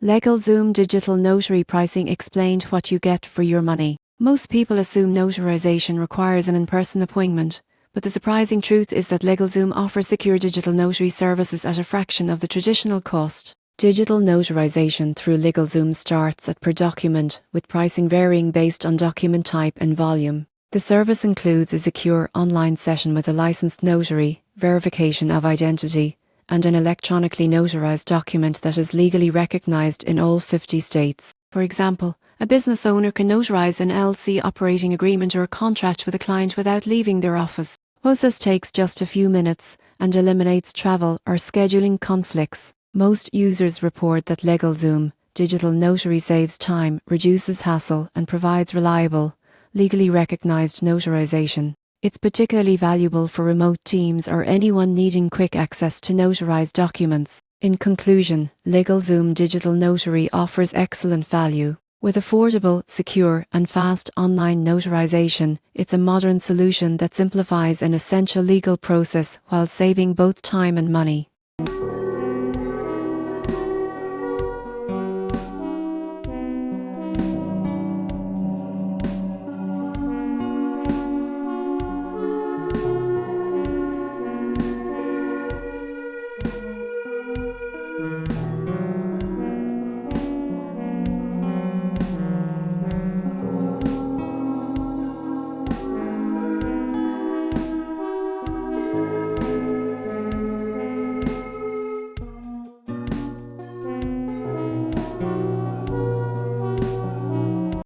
LegalZoom Digital Notary Pricing explained what you get for your money. Most people assume notarization requires an in-person appointment, but the surprising truth is that LegalZoom offers secure digital notary services at a fraction of the traditional cost. Digital notarization through LegalZoom starts at per document, with pricing varying based on document type and volume. The service includes a secure online session with a licensed notary, verification of identity, and an electronically notarized document that is legally recognized in all 50 states. For example, a business owner can notarize an LLC operating agreement or a contract with a client without leaving their office. The process takes just a few minutes and eliminates travel or scheduling conflicts. Most users report that LegalZoom Digital Notary saves time, reduces hassle, and provides reliable, legally recognized notarization. It's particularly valuable for remote teams or anyone needing quick access to notarized documents. In conclusion, LegalZoom Digital Notary offers excellent value. With affordable, secure, and fast online notarization, it's a modern solution that simplifies an essential legal process while saving both time and money.